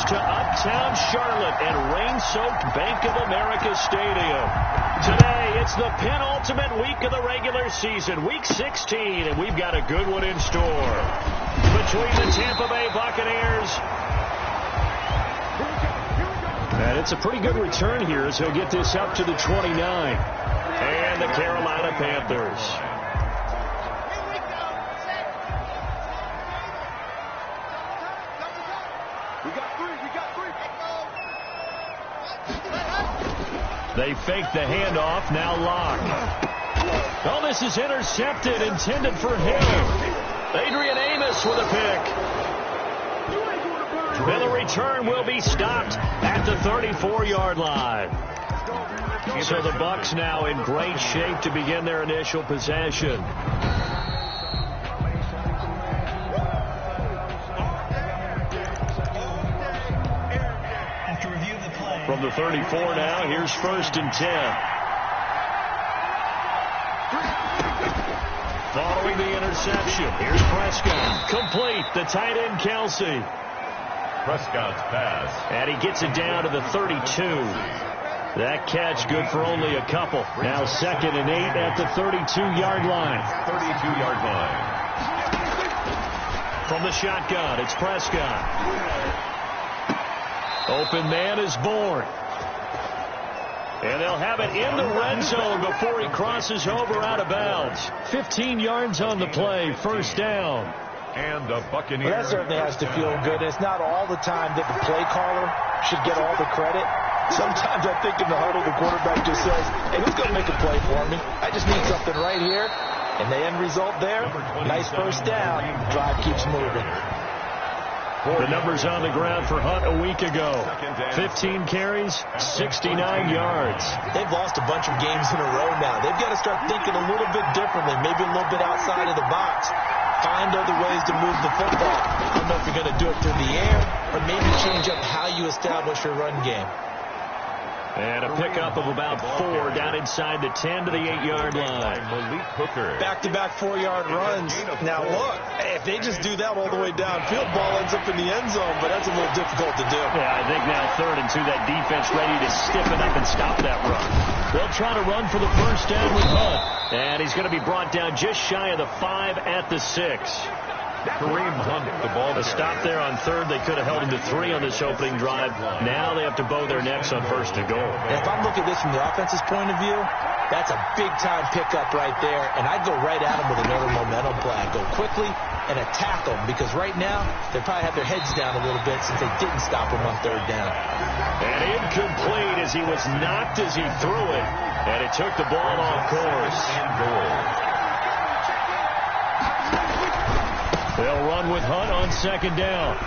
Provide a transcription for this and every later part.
to Uptown Charlotte and rain-soaked Bank of America Stadium. Today, it's the penultimate week of the regular season, Week 16, and we've got a good one in store. Between the Tampa Bay Buccaneers, and it's a pretty good return here as he'll get this up to the 29, and the Carolina Panthers. They fake the handoff, now Locke. Oh, this is intercepted, intended for Hill. Adrian Amos with a pick. And the return will be stopped at the 34-yard line. So the Bucs now in great shape to begin their initial possession. From the 34 now, here's 1st and 10. Following the interception, here's Prescott. Complete, the tight end Kelsey. Prescott's pass. And he gets it down to the 32. That catch good for only a couple. Now 2nd and 8 at the 32-yard line. 32-yard line. From the shotgun, it's Prescott. Open man is born. And they'll have it in the red zone before he crosses over out of bounds. 15 yards on the play, 1st down. And the Buccaneers. Well, that certainly has to feel good. It's not all the time that the play caller should get all the credit. Sometimes I think in the huddle the quarterback just says, hey, who's going to make a play for me? I just need something right here. And the end result there, nice 1st down. Drive keeps moving. The numbers on the ground for Hunt a week ago. 15 carries, 69 yards. They've lost a bunch of games in a row now. They've got to start thinking a little bit differently, maybe a little bit outside of the box. Find other ways to move the football. I don't know if you're going to do it through the air or maybe change up how you establish your run game. And a pickup of about 4 down inside the 10 to the 8-yard line. Malik Hooker. Back-to-back 4-yard runs. Now, look, if they just do that all the way downfield, ball ends up in the end zone, but that's a little difficult to do. Yeah, I think now 3rd and 2, that defense ready to stiffen up and stop that run. They'll try to run for the 1st down with Hunt. And he's going to be brought down just shy of the 5 at the 6. Kareem Hunt, the ball. A stop there on 3rd. They could have held him to 3 on this opening drive. Now they have to bow their necks on 1st and goal. And if I'm looking at this from the offense's point of view, that's a big-time pickup right there. And I'd go right at him with another momentum play. I'd go quickly and attack them because right now they probably have their heads down a little bit since they didn't stop him on 3rd down. And incomplete as he was knocked as he threw it. And it took the ball off course. And goal. They'll run with Hunt on 2nd down.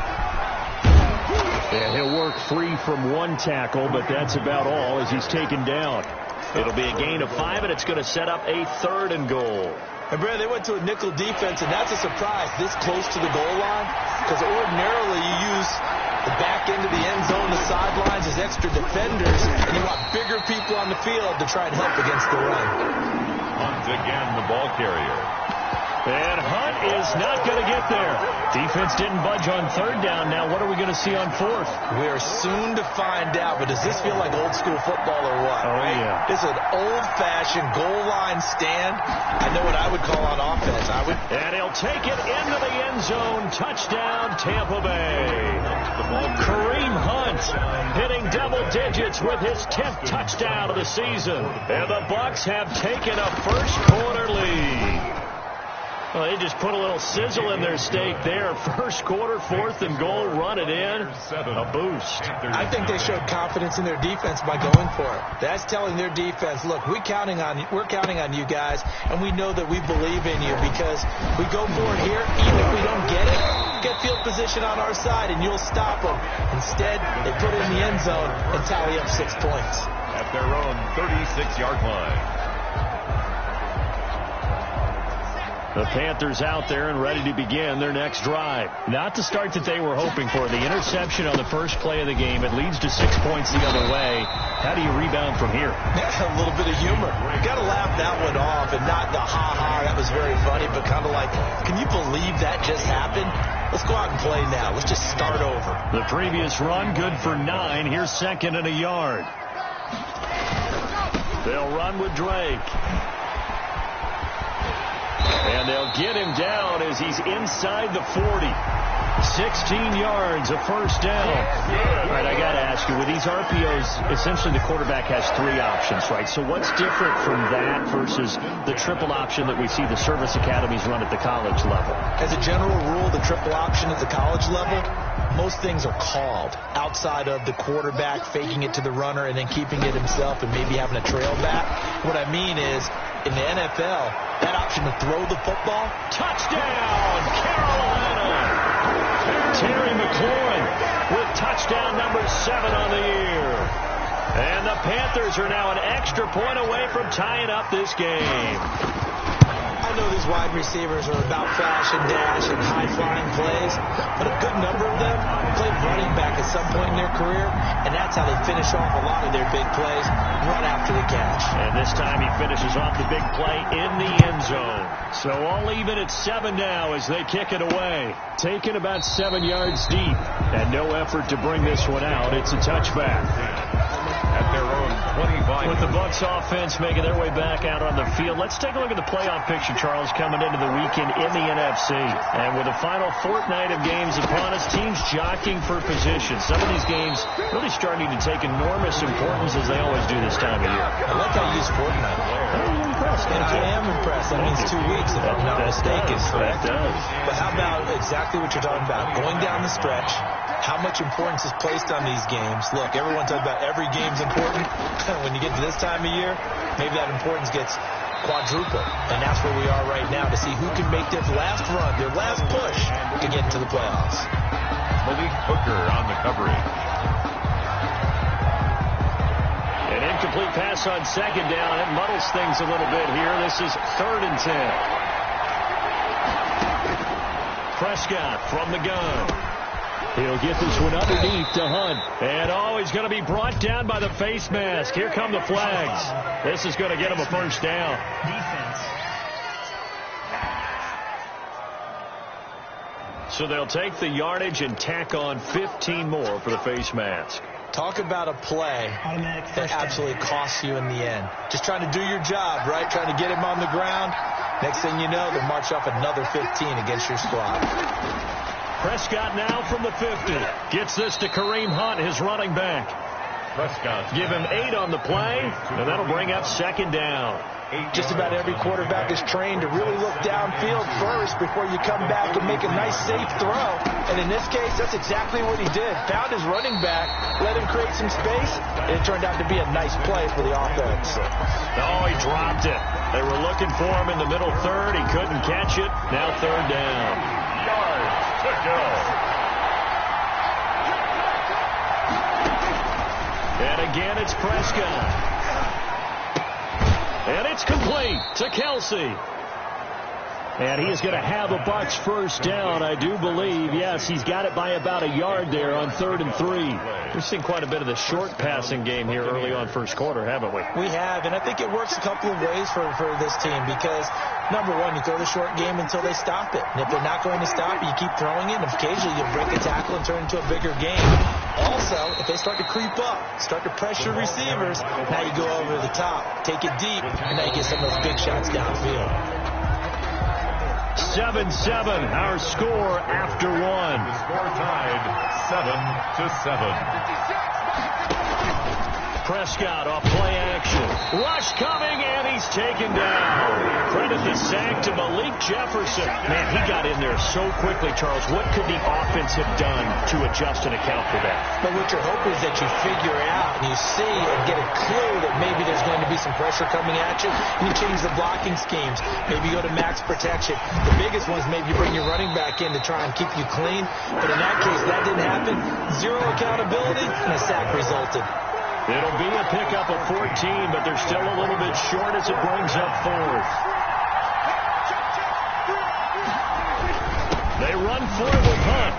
And he'll work free from 1 tackle, but that's about all as he's taken down. It'll be a gain of 5, and it's going to set up a 3rd and goal. And, Brad, they went to a nickel defense, and that's a surprise this close to the goal line because ordinarily you use the back end of the end zone, the sidelines as extra defenders, and you want bigger people on the field to try and help against the run. Hunt again, the ball carrier. And Hunt is not going to get there. Defense didn't budge on 3rd down. Now what are we going to see on 4th? We are soon to find out, but does this feel like old school football or what? Oh, yeah. It's an old-fashioned goal line stand. I know what I would call on offense. And he'll take it into the end zone. Touchdown, Tampa Bay. Kareem Hunt hitting double digits with his 10th touchdown of the season. And the Bucs have taken a first-quarter lead. Well, they just put a little sizzle in their steak there. 1st quarter, 4th and goal, run it in. A boost. I think they showed confidence in their defense by going for it. That's telling their defense, look, we're counting on you guys, and we know that we believe in you because we go for it here, even if we don't get it, get field position on our side, and you'll stop them. Instead, they put it in the end zone and tally up 6 points. At their own 36-yard line. The Panthers out there and ready to begin their next drive. Not the start that they were hoping for. The interception on the first play of the game. It leads to 6 points the other way. How do you rebound from here? Yeah, a little bit of humor. You got to laugh that one off and not the ha-ha, that was very funny, but kind of like, can you believe that just happened? Let's go out and play now. Let's just start over. The previous run, good for 9. Here's 2nd and a yard. They'll run with Drake. And they'll get him down as he's inside the 40. 16 yards, a first down. All right, I got to ask you, with these RPOs, essentially the quarterback has 3 options, right? So what's different from that versus the triple option that we see the service academies run at the college level? As a general rule, the triple option at the college level, most things are called outside of the quarterback faking it to the runner and then keeping it himself and maybe having a trail back. What I mean is, in the NFL, that option to throw the football, touchdown, Carolina! Terry McLaurin with touchdown number 7 on the year. And the Panthers are now an extra point away from tying up this game. I know these wide receivers are about flash and dash and high-flying plays, but a good number of them played running back at some point in their career, and that's how they finish off a lot of their big plays, run after the catch. And this time he finishes off the big play in the end zone. So all even at 7 now as they kick it away. Taken about 7 yards deep, and no effort to bring this one out. It's a touchback. At their own 25. With the Bucs offense making their way back out on the field, let's take a look at the playoff picture, Charles, coming into the weekend in the NFC. And with the final fortnight of games upon us, teams jockeying for position. Some of these games really starting to take enormous importance as they always do this time of year. I like how you use fortnight. I'm impressed. I am impressed. That means 2 weeks, if I'm not mistaken. That does. But how about exactly what you're talking about? Going down the stretch, how much importance is placed on these games? Look, everyone talks about every game's important. When you get to this time of year, maybe that importance gets quadrupled. And that's where we are right now to see who can make their last run, their last push to get into the playoffs. Malik Hooker on the coverage. An incomplete pass on 2nd down. It muddles things a little bit here. This is 3rd and 10. Prescott from the gun. He'll get this one underneath to Hunt. And, he's going to be brought down by the face mask. Here come the flags. This is going to get him a first down. So they'll take the yardage and tack on 15 more for the face mask. Talk about a play that absolutely costs you in the end. Just trying to do your job, right? Trying to get him on the ground. Next thing you know, they'll march off another 15 against your squad. Prescott now from the 50. Gets this to Kareem Hunt, his running back. Prescott. Give him 8 on the play, and that'll bring up 2nd down. Just about every quarterback is trained to really look downfield first before you come back and make a nice, safe throw. And in this case, that's exactly what he did. Found his running back, let him create some space, and it turned out to be a nice play for the offense. Oh, he dropped it. They were looking for him in the middle 3rd. He couldn't catch it. Now 3rd down. Yards to go. And again, it's Prescott. And it's complete to Kelsey. And he is going to have a Bucs first down, I do believe. Yes, he's got it by about a yard there on 3rd and 3. We've seen quite a bit of the short passing game here early on first quarter, haven't we? We have, and I think it works a couple of ways for this team because, number one, you throw the short game until they stop it. And if they're not going to stop it, you keep throwing it, and occasionally you break a tackle and turn it into a bigger game. Also, if they start to creep up, start to pressure receivers, now you go over the top, take it deep, and now you get some of those big shots downfield. 7-7, our score after 1. The score tied 7-7. Prescott off play action. Rush coming, and he's taken down. Credit the sack to Malik Jefferson. Man, he got in there so quickly, Charles. What could the offense have done to adjust and account for that? But what your hope is that you figure it out and you see and get a clue that maybe there's going to be some pressure coming at you, and you change the blocking schemes. Maybe you go to max protection. The biggest one is maybe you bring your running back in to try and keep you clean. But in that case, that didn't happen. Zero accountability, and a sack resulted. It'll be a pickup of 14, but they're still a little bit short as it brings up 4th. They run for it with Hunt.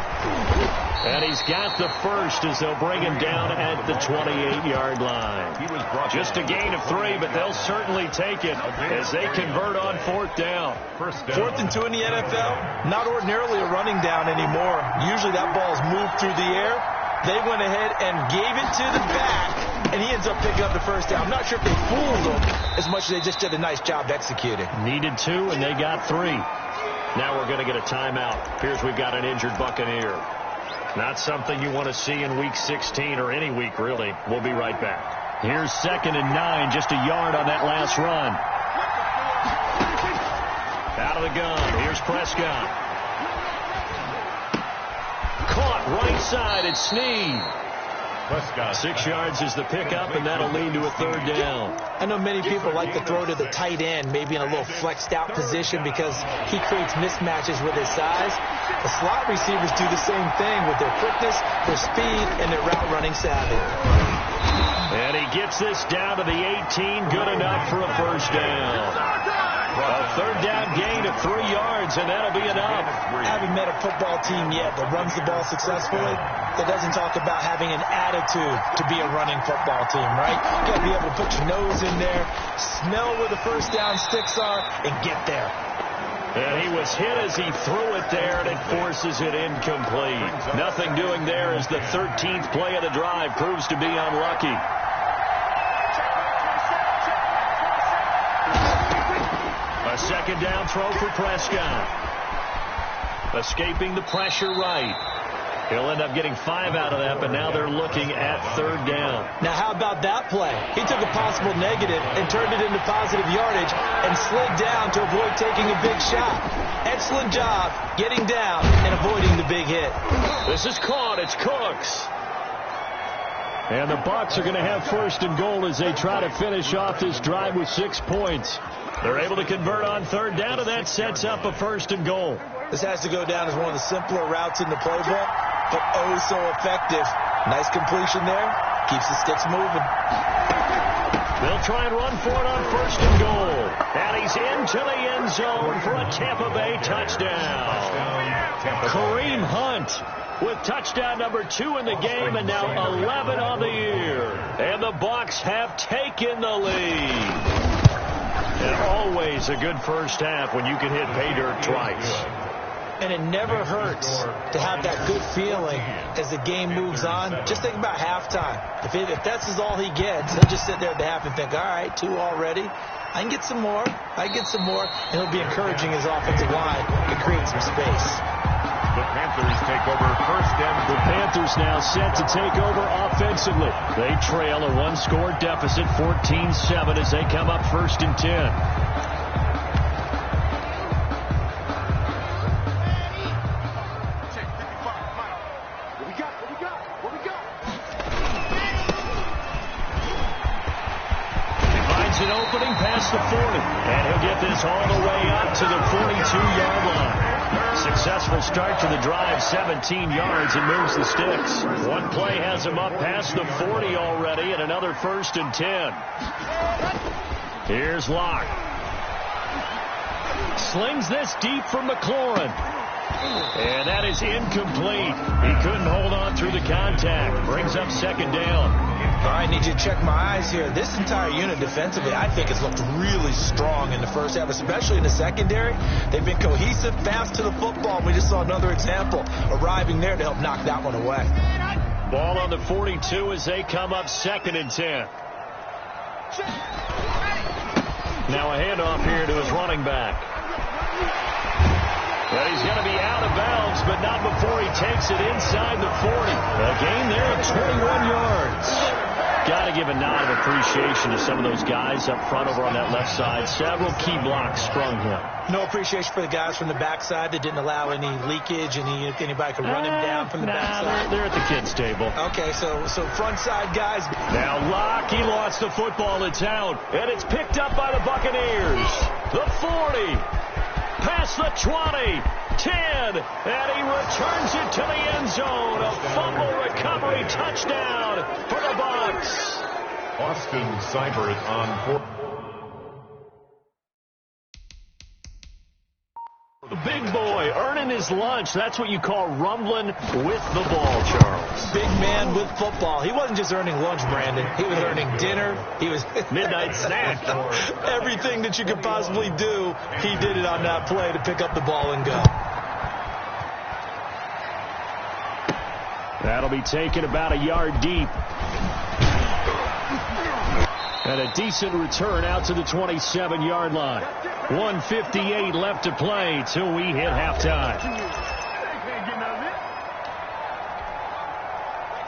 And he's got the first as they'll bring him down at the 28-yard line. Just a gain of 3, but they'll certainly take it as they convert on 4th down. 4th and 2 in the NFL, not ordinarily a running down anymore. Usually that ball's moved through the air. They went ahead and gave it to the back, and he ends up picking up the first down. I'm not sure if they fooled him as much as they just did a nice job executing. Needed 2, and they got 3. Now we're going to get a timeout. Here's we've got an injured Buccaneer. Not something you want to see in Week 16 or any week, really. We'll be right back. Here's 2nd and 9, just a yard on that last run. Out of the gun. Here's Prescott. Caught right side at Snead. Prescott. 6 yards is the pickup, and that'll lead to a 3rd down. I know many people like to throw to the tight end, maybe in a little flexed out position because he creates mismatches with his size. The slot receivers do the same thing with their quickness, their speed, and their route running savvy. And he gets this down to the 18, good enough for a 1st down. A 3rd down gain of 3 yards, and that'll be enough. I haven't met a football team yet that runs the ball successfully that doesn't talk about having an attitude to be a running football team, right? You got to be able to put your nose in there, smell where the 1st down sticks are, and get there. And he was hit as he threw it there, and it forces it incomplete. Nothing doing there as the 13th play of the drive proves to be unlucky. A 2nd down throw for Prescott. Escaping the pressure right. He'll end up getting 5 out of that, but now they're looking at 3rd down. Now, how about that play? He took a possible negative and turned it into positive yardage and slid down to avoid taking a big shot. Excellent job getting down and avoiding the big hit. This is caught. It's Cooks. And the Bucs are going to have 1st and goal as they try to finish off this drive with 6 points. They're able to convert on 3rd down, and that sets up a 1st and goal. This has to go down as one of the simpler routes in the playbook, but oh so effective. Nice completion there. Keeps the sticks moving. They'll try and run for it on 1st and goal. And he's into the end zone for a Tampa Bay touchdown. Kareem Hunt with touchdown number 2 in the game, and now 11 on the year. And the Bucs have taken the lead. And always a good 1st half when you can hit pay dirt twice. And it never hurts to have that good feeling as the game moves on. Just think about halftime. If that's all he gets, he'll just sit there at the half and think, all right, 2 already. I can get some more. I can get some more. And he'll be encouraging his offensive line to create some space. The Panthers take over 1st and the Panthers now set to take over offensively. They trail a 1-score deficit, 14-7, as they come up 1st and 10. An opening past the 40, and he'll get this all the way up to the 42-yard line. Successful start to the drive, 17 yards, and moves the sticks. One play has him up past the 40 already, and another 1st and 10. Here's Locke. Slings this deep for McLaurin. And that is incomplete. He couldn't hold on through the contact. Brings up 2nd down. All right, I need you to check my eyes here. This entire unit defensively, I think, has looked really strong in the 1st half, especially in the secondary. They've been cohesive, fast to the football. We just saw another example arriving there to help knock that one away. Ball on the 42 as they come up 2nd and 10. Now a handoff here to his running back. Well, he's going to be out of bounds, but not before he takes it inside the 40. A gain there of 21 yards. Got to give a nod of appreciation to some of those guys up front over on that left side. Several key blocks sprung him. No appreciation for the guys from the backside that didn't allow any leakage, and anybody could run him down from the backside. They're at the kids' table. Okay, so front side guys. Now Locke, he lost the football. It's out, and it's picked up by the Buccaneers. The 40. Past the 20, 10, and he returns it to the end zone. A fumble recovery touchdown for the Bucs. Austin Seibert on 4. The big boy earning his lunch. That's what you call rumbling with the ball, Charles. Big man with football. He wasn't just earning lunch, Brandon. He was earning dinner. He was midnight snack. Everything that you could possibly do, he did it on that play to pick up the ball and go. That'll be taken about a yard deep. And a decent return out to the 27-yard line. 1:58 left to play till we hit halftime.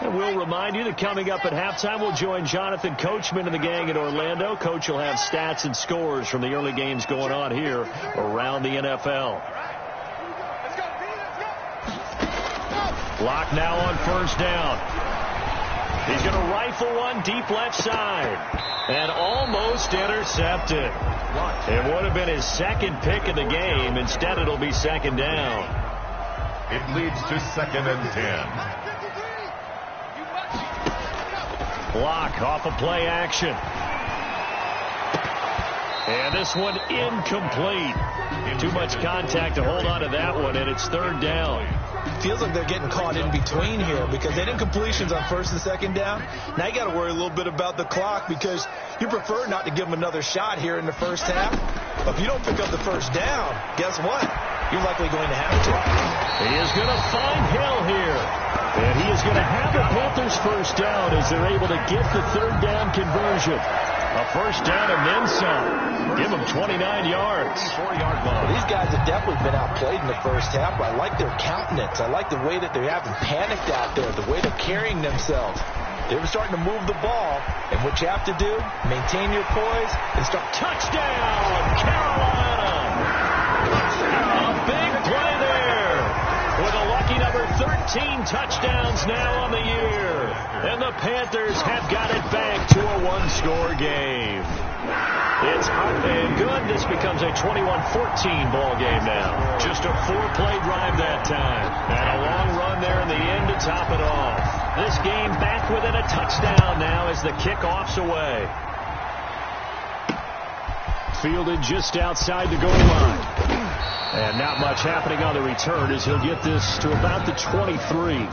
And we'll remind you that coming up at halftime, we'll join Jonathan Coachman and the gang in Orlando. Coach will have stats and scores from the early games going on here around the NFL. Block now on first down. He's going to rifle one deep left side. And almost intercepted. It would have been his second pick of the game. Instead, it'll be second down. It leads to 2nd and 10. Block off of play action. And this one incomplete. Too much contact to hold on to that one, and it's third down. Feels like they're getting caught in between here because they didn't completions on first and second down. Now you got to worry a little bit about the clock because you prefer not to give them another shot here in the first half. But if you don't pick up the first down, guess what? You're likely going to have to. He is going to find Hill here. And he is going to have the Panthers first down as they're able to get the third down conversion. A first down and then some. Give them 29 yards. 4-yard line. Well, these guys have definitely been outplayed in the first half. But I like their countenance. I like the way that they haven't panicked out there, the way they're carrying themselves. They were starting to move the ball. And what you have to do, maintain your poise and start. Touchdown, Carolina. A big play there. With a lucky number 13 touchdowns now on the year. And the Panthers have got it back to a one-score game. It's up and good. This becomes a 21-14 ball game now. Just a 4-play drive that time. And a long run there in the end to top it off. This game back within a touchdown now as the kickoff's away. Fielded just outside the goal line. And not much happening on the return as he'll get this to about the 23.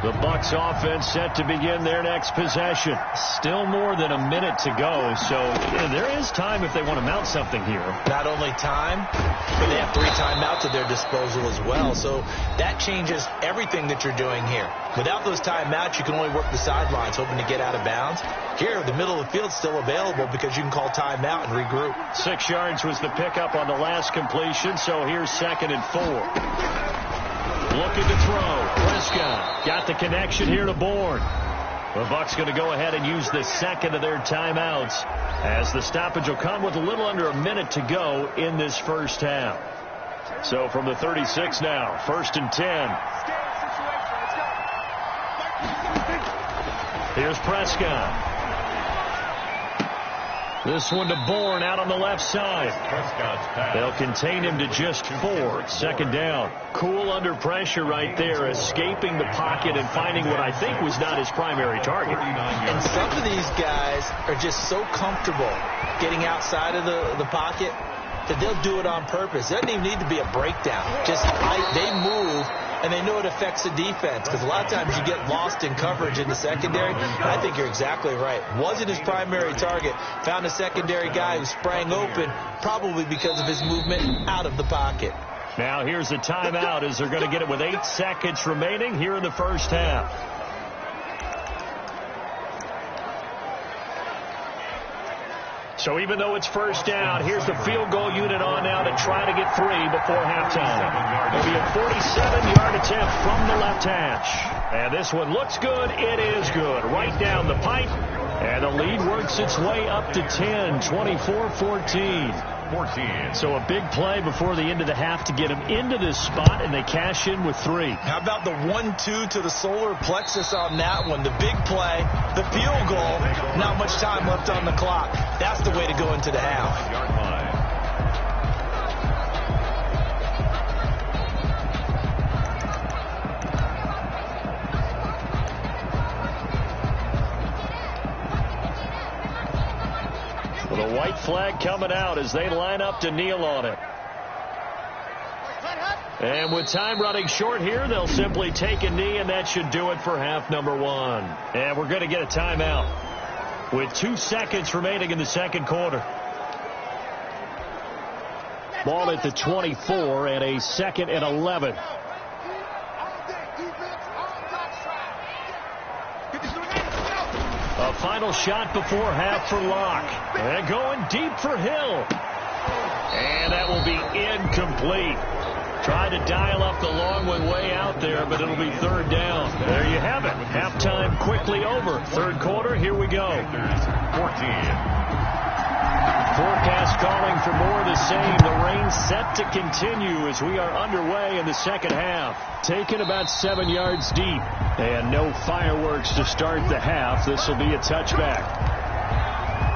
The Bucs offense set to begin their next possession. Still more than a minute to go, so there is time if they want to mount something here. Not only time, but they have 3 timeouts at their disposal as well, so that changes everything that you're doing here. Without those timeouts, you can only work the sidelines hoping to get out of bounds. Here, the middle of the field's still available because you can call timeout and regroup. 6 yards was the pickup on the last completion, so here's 2nd and 4. Looking to throw. Prescott got the connection here to Bourne. The Bucs going to go ahead and use the second of their timeouts as the stoppage will come with a little under a minute to go in this first half. So from the 36 now, 1st and 10. Here's Prescott. This one to Bourne out on the left side. They'll contain him to just 4. 2nd down. Cool under pressure right there, escaping the pocket and finding what I think was not his primary target. And some of these guys are just so comfortable getting outside of the pocket that they'll do it on purpose. It doesn't even need to be a breakdown. Just they move, and they know it affects the defense because a lot of times you get lost in coverage in the secondary. And I think you're exactly right. Wasn't his primary target. Found a secondary guy who sprang open probably because of his movement out of the pocket. Now here's a timeout as they're going to get it with 8 seconds remaining here in the first half. So even though it's first down, here's the field goal unit on now to try to get 3 before halftime. It'll be a 47-yard attempt from the left hash. And this one looks good. It is good. Right down the pipe. And the lead works its way up to 10, 24-14. So a big play before the end of the half to get them into this spot, and they cash in with 3. How about the 1-2 to the solar plexus on that one? The big play, the field goal, not much time left on the clock. That's the way to go into the half. flag coming out as they line up to kneel on it. And with time running short here, they'll simply take a knee, and that should do it for half number one. And we're going to get a timeout with 2 seconds remaining in the second quarter. Ball at the 24 and a 2nd and 11. A final shot before half for Locke. And going deep for Hill. And that will be incomplete. Tried to dial up the long one way out there, but it'll be third down. There you have it. Halftime quickly over. Third quarter, here we go. 14. Forecast calling for more of the same. The rain set to continue as we are underway in the second half. Taken about 7 yards deep. And no fireworks to start the half. This will be a touchback.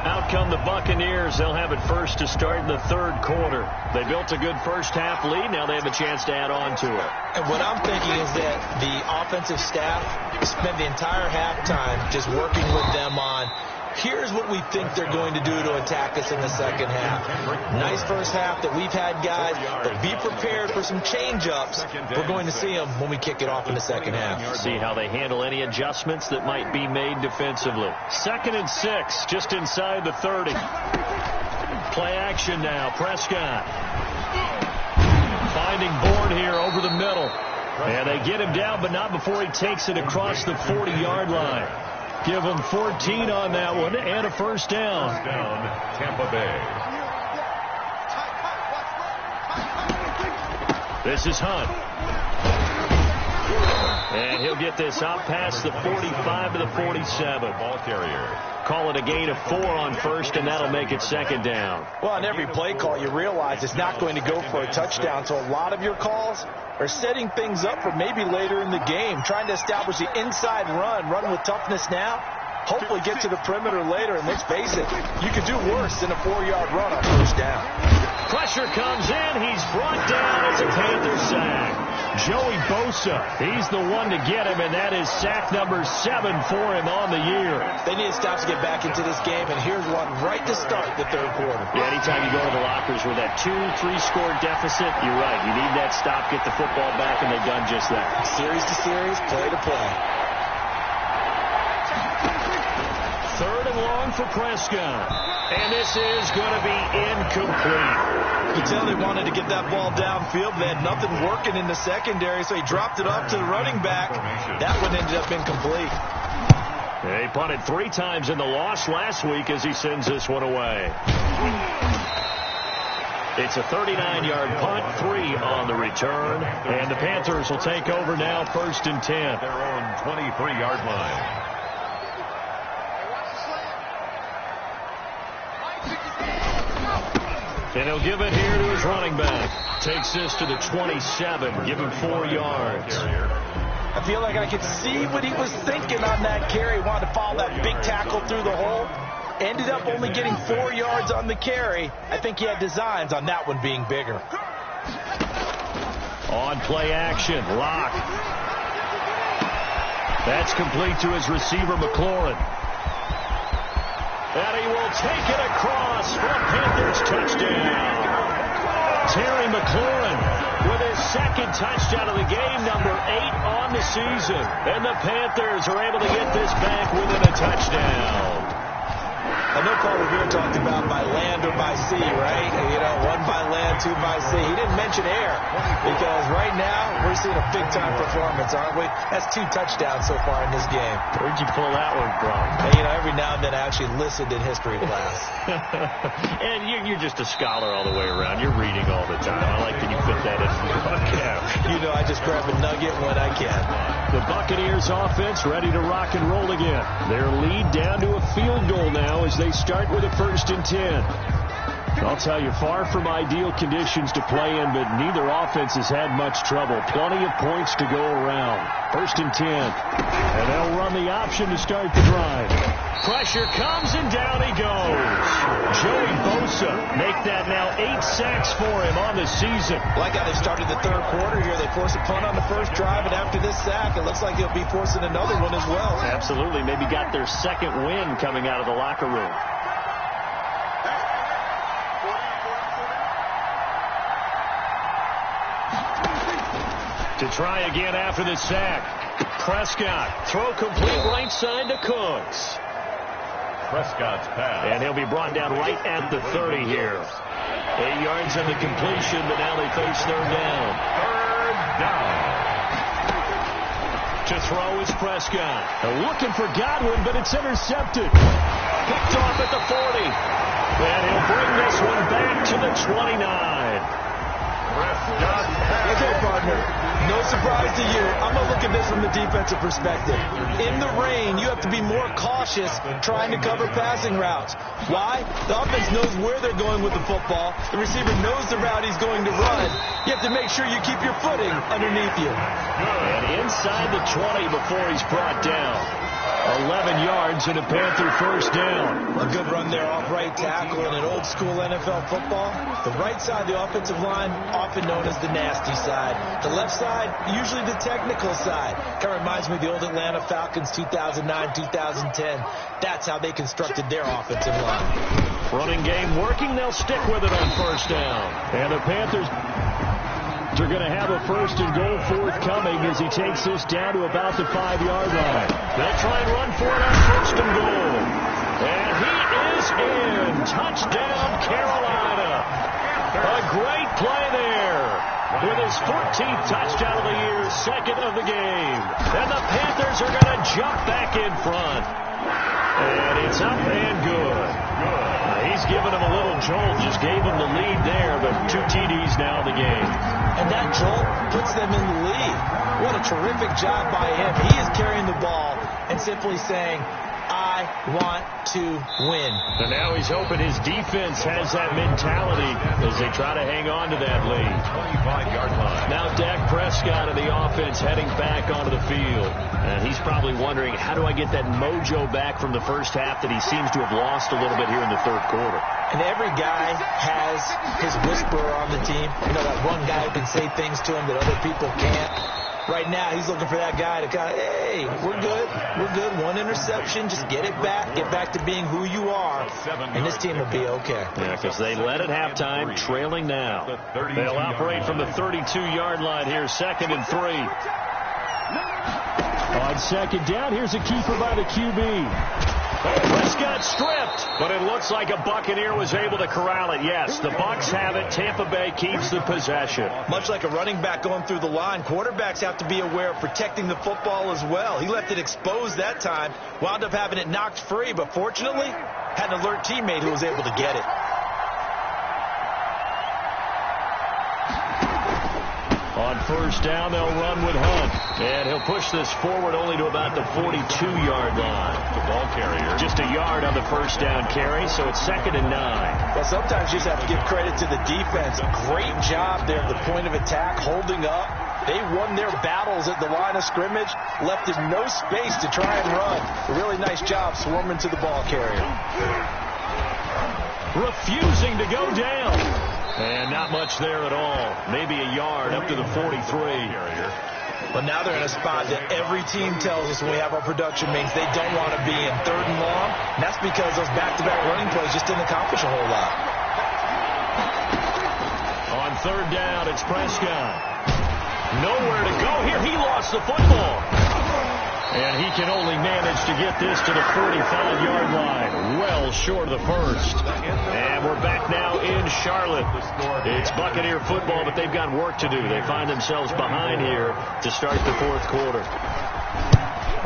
Out come the Buccaneers. They'll have it first to start in the third quarter. They built a good first half lead. Now they have a chance to add on to it. And what I'm thinking is that the offensive staff spent the entire halftime just working with them on, here's what we think they're going to do to attack us in the second half. Nice first half that we've had, guys, but be prepared for some change-ups. We're going to see them when we kick it off in the second half. See how they handle any adjustments that might be made defensively. 2nd and 6, just inside the 30. Play action now. Prescott finding Bourne here over the middle. And they get him down, but not before he takes it across the 40-yard line. Give them 14 on that one and a first down. Tampa Bay. This is Hunt. And he'll get this out past the 45 to the 47. Ball carrier. Call it a gain of 4 on first, and that'll make it second down. Well, on every play call, you realize it's not going to go for a touchdown. So a lot of your calls are setting things up for maybe later in the game, trying to establish the inside run with toughness now, hopefully get to the perimeter later. And let's face it, you could do worse than a 4-yard run on first down. Pressure comes in. He's brought down. It's a Panther sack. Joey Bosa, he's the one to get him, and that is sack number 7 for him on the year. They need to stop to get back into this game, and here's one right to start the third quarter. Yeah, anytime you go to the lockers with that 2-3 score deficit, you're right. You need that stop, get the football back, and they've done just that. Series to series, play to play. 3rd and long for Prescott. And this is going to be incomplete. You could tell they wanted to get that ball downfield. They had nothing working in the secondary, so he dropped it off to the running back. That one ended up incomplete. They punted 3 times in the loss last week as he sends this one away. It's a 39-yard punt, 3 on the return. And the Panthers will take over now, 1st and 10. Their own 23-yard line. And he'll give it here to his running back. Takes this to the 27. Give him 4 yards. I feel like I could see what he was thinking on that carry. Wanted to follow that big tackle through the hole. Ended up only getting 4 yards on the carry. I think he had designs on that one being bigger. On play action, Locke. That's complete to his receiver, McLaurin. And he will take it across for a Panthers touchdown. Terry McLaurin with his 2nd touchdown of the game, number 8 on the season. And the Panthers are able to get this back within a touchdown. I know Paul Revere talked about by land or by sea, right? You know, 1 by land, 2 by sea. He didn't mention air because right now we're seeing a big-time performance, aren't we? That's 2 touchdowns so far in this game. Where'd you pull that one from? And, you know, every now and then I actually listened in history class. And you're just a scholar all the way around. You're reading all the time. I like that you fit that in your podcast. You know, I just grab a nugget when I can. The Buccaneers offense ready to rock and roll again. Their lead down to a field goal now as they start with a 1st and 10. I'll tell you, far from ideal conditions to play in, but neither offense has had much trouble. Plenty of points to go around. 1st and 10. And they'll run the option to start the drive. Pressure comes, and down he goes. Joey Bosa make that now 8 sacks for him on the season. Like how they started the third quarter here. They forced a punt on the first drive, and after this sack, it looks like they'll be forcing another one as well. Absolutely. Maybe got their 2nd win coming out of the locker room. To try again after the sack. Prescott, throw complete right side to Cooks. Prescott's pass. And he'll be brought down right at the 30 here. 8 yards on the completion, but now they face third down. Third down. To throw is Prescott. They're looking for Godwin, but it's intercepted. Picked off at the 40. And he'll bring this one back to the 29. Okay, partner, no surprise to you. I'm going to look at this from the defensive perspective. In the rain, you have to be more cautious trying to cover passing routes. Why? The offense knows where they're going with the football. The receiver knows the route he's going to run. You have to make sure you keep your footing underneath you. And inside the 20 before he's brought down. 11 yards and a Panther first down. A good run there off right tackle in an old school NFL football. The right side of the offensive line, often known as the nasty side. The left side, usually the technical side. Kind of reminds me of the old Atlanta Falcons 2009-2010. That's how they constructed their offensive line. Running game working, they'll stick with it on first down. And the Panthers are going to have a first and goal forthcoming as he takes this down to about the 5-yard line. They'll try and run for it on first and goal. And he is in. Touchdown, Carolina. A great play there with his 14th touchdown of the year, second of the game. And the Panthers are going to jump back in front. And it's up and good. He's given him a little jolt, just gave him the lead there, but 2 TDs now in the game. And that jolt puts them in the lead. What a terrific job by him. He is carrying the ball and simply saying, I want to win. And now he's hoping his defense has that mentality as they try to hang on to that lead. 25-yard line. Now Dak Prescott of the offense heading back onto the field. And he's probably wondering, how do I get that mojo back from the first half that he seems to have lost a little bit here in the third quarter? And every guy has his whisperer on the team. You know, that one guy who can say things to him that other people can't. Right now, he's looking for that guy to kind of, hey, we're good. We're good. One interception. Just get it back. Get back to being who you are. And this team will be okay. Yeah, because they led at halftime, trailing now. They'll operate from the 32-yard line here, 2nd and 3. On second down, here's a keeper by the QB. Prescott stripped, but it looks like a Buccaneer was able to corral it. Yes, the Bucs have it. Tampa Bay keeps the possession. Much like a running back going through the line, quarterbacks have to be aware of protecting the football as well. He left it exposed that time, wound up having it knocked free, but fortunately, had an alert teammate who was able to get it. On first down, they'll run with Hunt. And he'll push this forward only to about the 42-yard line. The ball carrier. Just a yard on the first down carry, so it's 2nd and 9. Well, sometimes you just have to give credit to the defense. Great job there at the point of attack, holding up. They won their battles at the line of scrimmage, left in no space to try and run. A really nice job swarming to the ball carrier. Refusing to go down. And not much there at all. Maybe a yard up to the 43. But now they're in a spot that every team tells us when we have our production means they don't want to be in, 3rd and long. And that's because those back-to-back running plays just didn't accomplish a whole lot. On 3rd down, it's Prescott. Nowhere to go here. He lost the football. And he can only manage to get this to the 45-yard line. Well short of the first. And we're back now in Charlotte. It's Buccaneer football, but they've got work to do. They find themselves behind here to start the 4th quarter.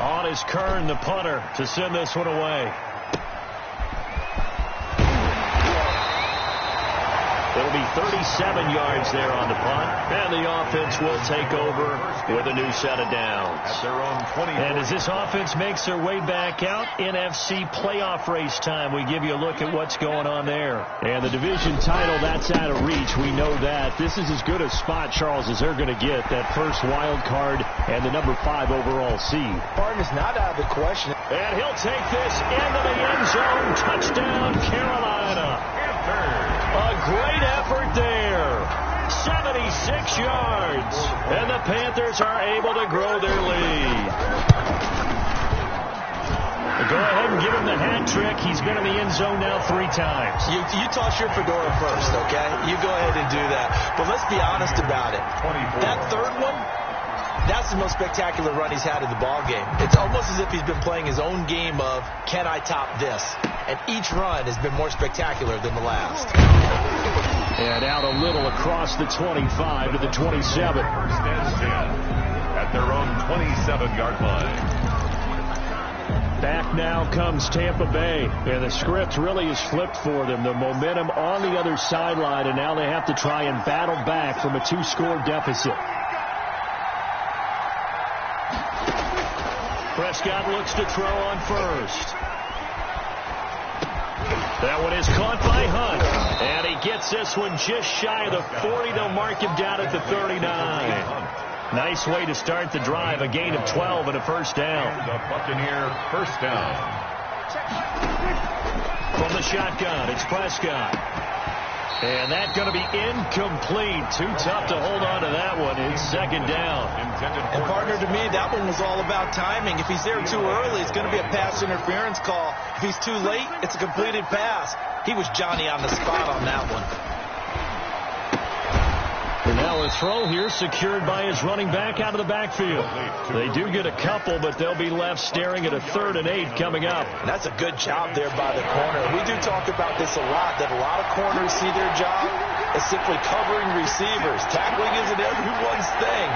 On is Kern, the punter, to send this one away. It'll be 37 yards there on the punt, and the offense will take over with a new set of downs. At their own 20. And as this offense makes their way back out, NFC playoff race time, we give you a look at what's going on there. And the division title, that's out of reach. We know that. This is as good a spot, Charles, as they're going to get, that first wild card and the number 5 overall seed. Barton's not out of the question. And he'll take this into the end zone. Touchdown, Carolina. A great effort there. 76 yards. And the Panthers are able to grow their lead. Go ahead and give him the hat trick. He's been in the end zone now 3 times. You toss your fedora first, okay? You go ahead and do that. But let's be honest about it. That third one, That's the most spectacular run he's had in the ball game. It's almost as if he's been playing his own game of, can I top this? And each run has been more spectacular than the last. And out a little across the 25 to the 27. First and 10 at their own 27-yard line. Back now comes Tampa Bay, and the script really is flipped for them. The momentum on the other sideline, and now they have to try and battle back from a 2-score deficit. Prescott looks to throw on first. That one is caught by Hunt, and he gets this one just shy of the 40. They'll mark him down at the 39. Nice way to start the drive, a gain of 12 and a first down. The Buccaneer first down. From the shotgun, it's Prescott. And that's going to be incomplete. Too tough to hold on to that one. It's second down. And partner, to me, that one was all about timing. If he's there too early, it's going to be a pass interference call. If he's too late, it's a completed pass. He was Johnny on the spot on that one. And now a throw here secured by his running back out of the backfield. They do get a couple, but they'll be left staring at a 3rd and 8 coming up. And that's a good job there by the corner. We do talk about this a lot, that a lot of corners see their job as simply covering receivers. Tackling isn't everyone's thing.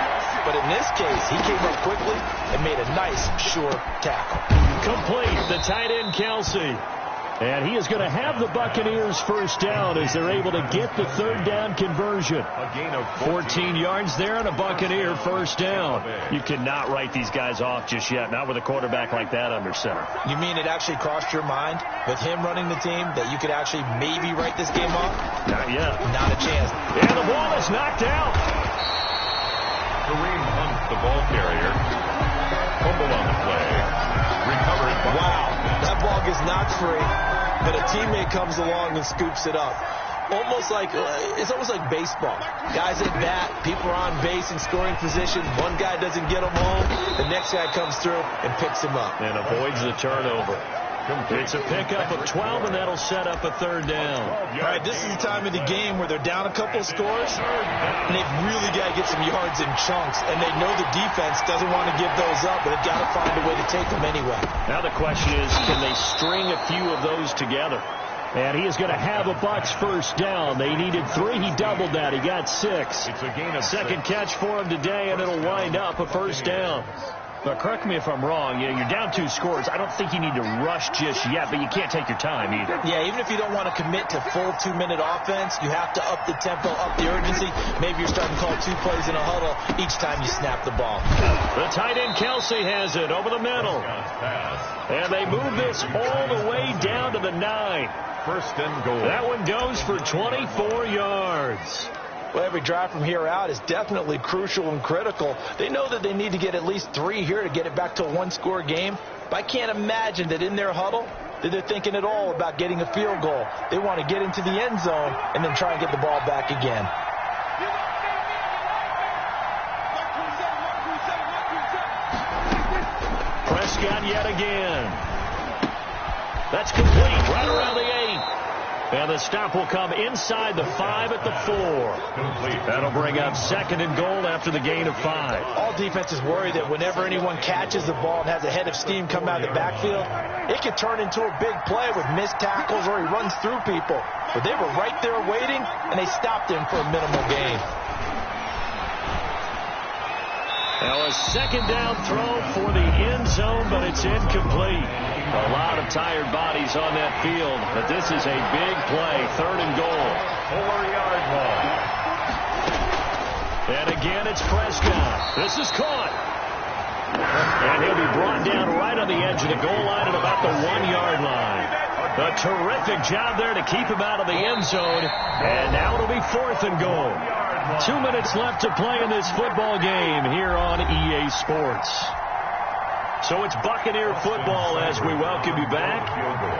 But in this case, he came up quickly and made a nice, sure tackle. Complete, the tight end Kelsey. And he is going to have the Buccaneers first down as they're able to get the 3rd down conversion. A gain of 14 yards there and a Buccaneer first down. You cannot write these guys off just yet, not with a quarterback like that under center. You mean it actually crossed your mind with him running the team that you could actually maybe write this game off? Not yet. Not a chance. And the ball is knocked out. Kareem Hunt, the ball carrier. Fumble on the play. Recovered. Wow. That ball gets knocked free, but a teammate comes along and scoops it up. It's almost like baseball. Guys at bat, people are on base in scoring position. One guy doesn't get them home. The next guy comes through and picks him up. And avoids the turnover. It's a pickup of 12, and that'll set up a 3rd down. All right, this is the time of the game where they're down a couple of scores, and they've really got to get some yards in chunks, and they know the defense doesn't want to give those up, but they've got to find a way to take them anyway. Now the question is, can they string a few of those together? And he is going to have a Bucs first down. They needed 3. He doubled that. He got 6. It's a gain of 6. Second catch for him today, and it'll wind up a first down. But correct me if I'm wrong. You're down 2 scores. I don't think you need to rush just yet, but you can't take your time either. Yeah, even if you don't want to commit to full 2-minute offense, you have to up the tempo, up the urgency. Maybe you're starting to call 2 plays in a huddle each time you snap the ball. The tight end Kelsey has it over the middle. And they move this all the way down to the 9. First and goal. That one goes for 24 yards. Well, every drive from here out is definitely crucial and critical. They know that they need to get at least 3 here to get it back to a 1-score game. But I can't imagine that in their huddle that they're thinking at all about getting a field goal. They want to get into the end zone and then try and get the ball back again. Prescott yet again. That's complete right around the 8. And the stop will come inside the 5 at the 4. That'll bring up 2nd and goal after the gain of 5. All defenses worry that whenever anyone catches the ball and has a head of steam come out of the backfield, it could turn into a big play with missed tackles or he runs through people. But they were right there waiting, and they stopped him for a minimal gain. Now a 2nd down throw for the end zone, but it's incomplete. A lot of tired bodies on that field, but this is a big play. 3rd and goal. 4-yard line. And again, it's Prescott. This is caught. And he'll be brought down right on the edge of the goal line at about the 1-yard line. A terrific job there to keep him out of the end zone. And now it'll be 4th and goal. 2 minutes left to play in this football game here on EA Sports. So it's Buccaneer football as we welcome you back.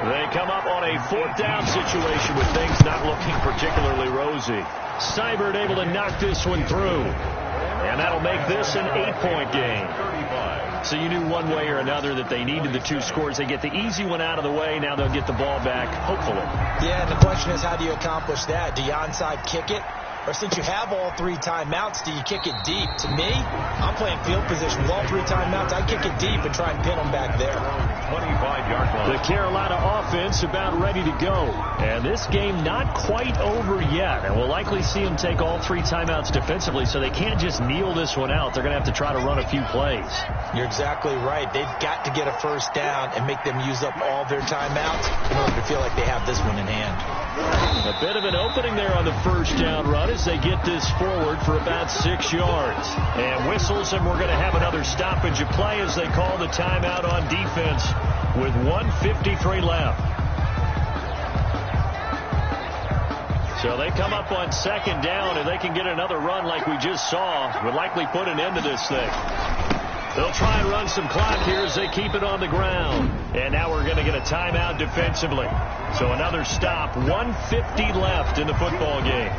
They come up on a 4th down situation with things not looking particularly rosy. Seibert able to knock this one through. And that'll make this an 8-point game. So you knew one way or another that they needed the 2 scores. They get the easy one out of the way. Now they'll get the ball back, hopefully. Yeah, and the question is, how do you accomplish that? Do you onside kick it? Or since you have all 3 timeouts, do you kick it deep? To me, I'm playing field position with all 3 timeouts. I kick it deep and try and pin them back there. 25-yard line. The Carolina offense about ready to go. And this game not quite over yet. And we'll likely see them take all 3 timeouts defensively, so they can't just kneel this one out. They're going to have to try to run a few plays. You're exactly right. They've got to get a first down and make them use up all their timeouts in order to feel like they have this one in hand. A bit of an opening there on the first down run as they get this forward for about 6 yards. And whistles, and we're going to have another stoppage of play as they call the timeout on defense with 1:53 left. So they come up on second down, and they can get another run like we just saw. Would likely put an end to this thing. They'll try and run some clock here as they keep it on the ground. And now we're going to get a timeout defensively. So another stop. 1:50 left in the football game.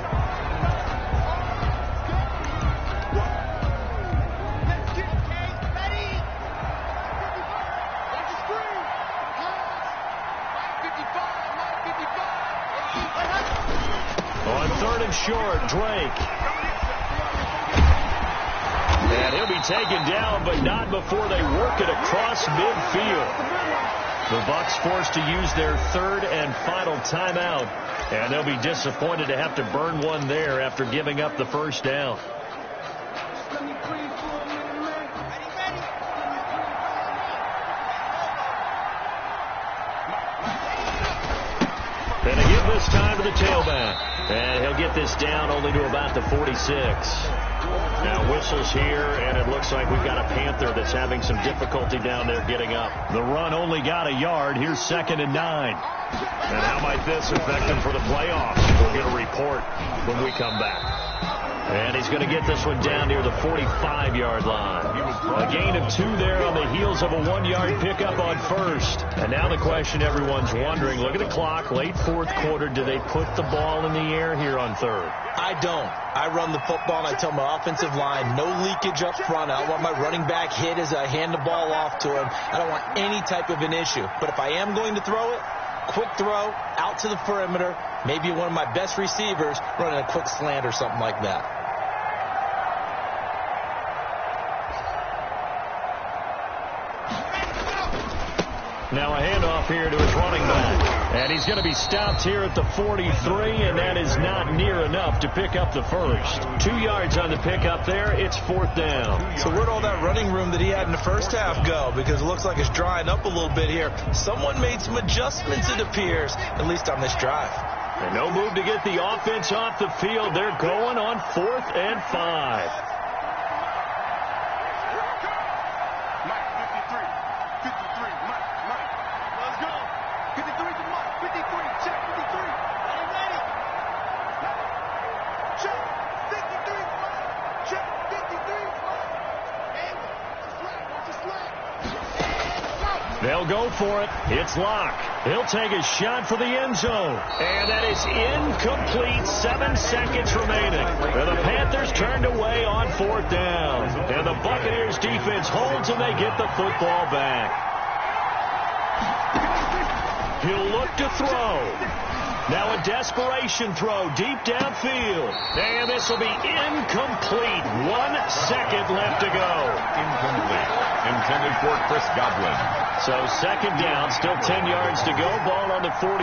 On 3rd and short, Drake. And he'll be taken down, but not before they work it across midfield. The Bucs forced to use their 3rd and final timeout, and they'll be disappointed to have to burn one there after giving up the first down. And they give this time to the tailback. And he'll get this down only to about the 46. Now whistles here, and it looks like we've got a Panther that's having some difficulty down there getting up. The run only got a yard. Here's 2nd and 9. And how might this affect him for the playoffs? We'll get a report when we come back. And he's going to get this one down near the 45-yard line. A gain of 2 there on the heels of a 1-yard pickup on first. And now the question everyone's wondering, look at the clock, late 4th quarter, do they put the ball in the air here on 3rd? I don't. I run the football, and I tell my offensive line, no leakage up front. I don't want my running back hit as I hand the ball off to him. I don't want any type of an issue. But if I am going to throw it, quick throw, out to the perimeter, maybe one of my best receivers running a quick slant or something like that. Now a handoff here to his running back. And he's going to be stopped here at the 43, and that is not near enough to pick up the first. 2 yards on the pickup there. It's 4th down. So where'd all that running room that he had in the first half go? Because it looks like it's drying up a little bit here. Someone made some adjustments, it appears, at least on this drive. And no move to get the offense off the field. They're going on 4th and 5. They'll go for it. It's Locke. He'll take a shot for the end zone. And that is incomplete. 7 seconds remaining. And the Panthers turned away on 4th down. And the Buccaneers defense holds, and they get the football back. He'll look to throw. Now a desperation throw deep downfield. And this will be incomplete. 1 second left to go. Incomplete. Intended for Chris Godwin. So 2nd down, still 10 yards to go. Ball on the 43.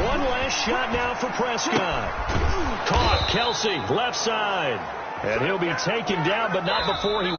One last shot now for Prescott. Caught. Kelsey, left side. And he'll be taken down, but not before he...